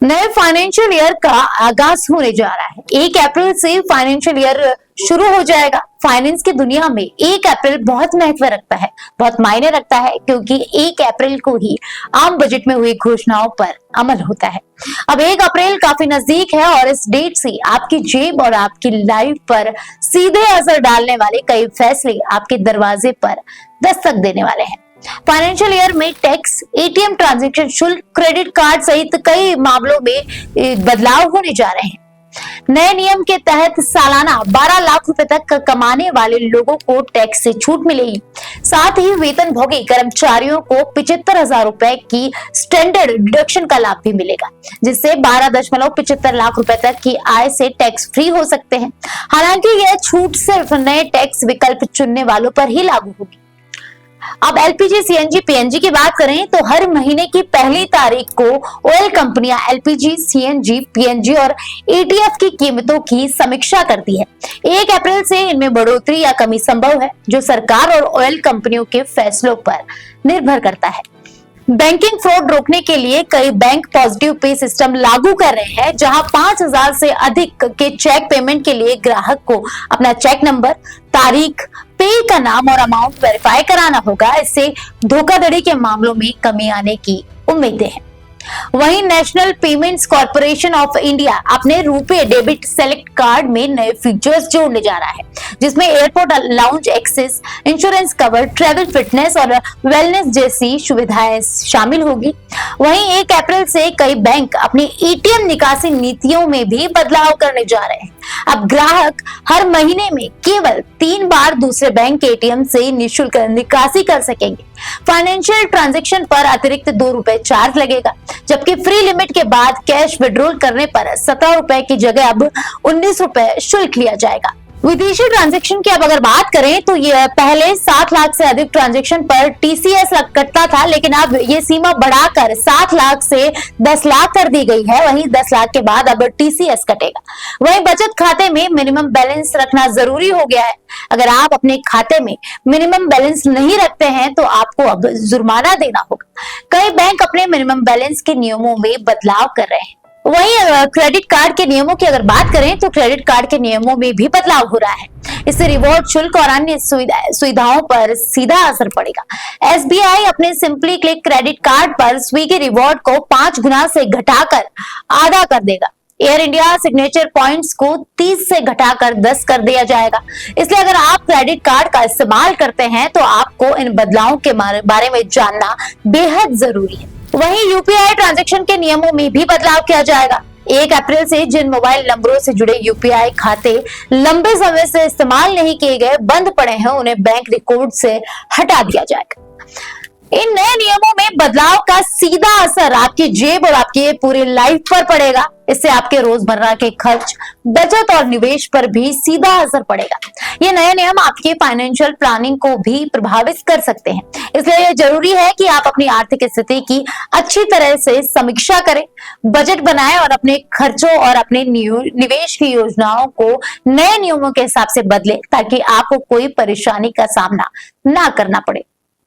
नए financial year का आगाज होने जा रहा है। 1 अप्रैल से फाइनेंशियल ईयर शुरू हो जाएगा। फाइनेंस की दुनिया में 1 अप्रैल बहुत महत्व रखता है, बहुत मायने रखता है, क्योंकि 1 अप्रैल को ही आम बजट में हुई घोषणाओं पर अमल होता है। अब 1 अप्रैल काफी नजदीक है और इस डेट से आपकी जेब और आपकी लाइफ पर सीधे असर डालने वाले कई फैसले आपके दरवाजे पर दस्तक देने वाले हैं। फाइनेंशियल ईयर में टैक्स, एटीएम ट्रांजैक्शन शुल्क, क्रेडिट कार्ड सहित कई मामलों में बदलाव होने जा रहे हैं। नए नियम के तहत सालाना 12 लाख रुपए तक कमाने वाले लोगों को टैक्स से छूट मिलेगी। साथ ही वेतनभोगी कर्मचारियों को 75,000 रुपए की स्टैंडर्ड डिडक्शन का लाभ भी मिलेगा, जिससे 12.75 लाख रुपए तक की आय से टैक्स फ्री हो सकते हैं। हालांकि यह छूट सिर्फ नए टैक्स विकल्प चुनने वालों पर ही लागू होगी। अब एलपीजी, सीएनजी, पीएनजी की बात करें तो हर महीने की पहली तारीख को ऑयल कंपनियां एलपीजी, सीएनजी, पीएनजी और एटीएफ की कीमतों की समीक्षा करती है। 1 अप्रैल से इनमें बढ़ोतरी या कमी संभव है, जो सरकार और ऑयल कंपनियों के फैसलों पर निर्भर करता है। बैंकिंग फ्रॉड रोकने के लिए कई बैंक पॉजिटिव पे सिस्टम लागू कर रहे हैं, जहां 5,000 से अधिक के चेक पेमेंट के लिए ग्राहक को अपना चेक नंबर, तारीख, पे का नाम और अमाउंट वेरीफाई कराना होगा। इससे धोखाधड़ी के मामलों में कमी आने की उम्मीदें हैं। वहीं national payments corporation of India अपने रुपे डेबिट सेलेक्ट कार्ड में नए फीचर्स जोड़ने जा रहा है, जिसमें airport lounge access, insurance cover, travel fitness और वेलनेस जैसी सुविधाएं शामिल होगी। वहीं 1 अप्रैल से कई बैंक अपनी एटीएम निकासी नीतियों में भी बदलाव करने जा रहे हैं। अब ग्राहक हर महीने में केवल 3 बार दूसरे बैंक के एटीएम से निःशुल्क निकासी कर सकेंगे। फाइनेंशियल ट्रांजैक्शन पर अतिरिक्त 2 रुपए चार्ज लगेगा, जबकि फ्री लिमिट के बाद कैश विड्रॉल करने पर 17 रुपए की जगह अब 19 रुपए शुल्क लिया जाएगा। विदेशी ट्रांजैक्शन की अब अगर बात करें तो ये पहले 7 लाख से अधिक ट्रांजैक्शन पर टीसीएस कटता था, लेकिन अब ये सीमा बढ़ाकर 7 लाख से 10 लाख कर दी गई है। वहीं 10 लाख के बाद अब टीसीएस कटेगा। वहीं बचत खाते में मिनिमम बैलेंस रखना जरूरी हो गया है। अगर आप अपने खाते में मिनिमम बैलेंस नहीं रखते हैं तो आपको अब जुर्माना देना होगा। कई बैंक अपने मिनिमम बैलेंस के नियमों में बदलाव कर रहे हैं। वहीं क्रेडिट कार्ड के नियमों की अगर बात करें तो क्रेडिट कार्ड के नियमों में भी बदलाव हो रहा है। इससे रिवॉर्ड शुल्क और अन्य सुविधाओं पर सीधा असर पड़ेगा। एसबीआई अपने सिंपली क्लिक क्रेडिट कार्ड पर स्विगी रिवॉर्ड को 5 गुना से घटाकर आधा कर देगा। एयर इंडिया सिग्नेचर पॉइंट्स को 30 से घटाकर 10 कर दिया जाएगा। इसलिए अगर आप क्रेडिट कार्ड का इस्तेमाल करते हैं तो आपको इन बदलावों के बारे में जानना बेहद जरूरी है। वहीं यूपीआई ट्रांजैक्शन के नियमों में भी बदलाव किया जाएगा। 1 अप्रैल से जिन मोबाइल नंबरों से जुड़े यूपीआई खाते लंबे समय से इस्तेमाल नहीं किए गए, बंद पड़े हैं, उन्हें बैंक रिकॉर्ड से हटा दिया जाएगा। इन नए नियमों में बदलाव का सीधा असर आपकी जेब और आपकी पूरी लाइफ पर पड़ेगा। इससे आपके रोजमर्रा के खर्च, बचत और निवेश पर भी सीधा असर पड़ेगा। ये नए नियम आपके फाइनेंशियल प्लानिंग को भी प्रभावित कर सकते हैं। इसलिए यह जरूरी है कि आप अपनी आर्थिक स्थिति की अच्छी तरह से समीक्षा करें, बजट बनाएं और अपने खर्चों और अपने निवेश की योजनाओं को नए नियमों के हिसाब से बदलें, ताकि आपको कोई परेशानी का सामना ना करना पड़े।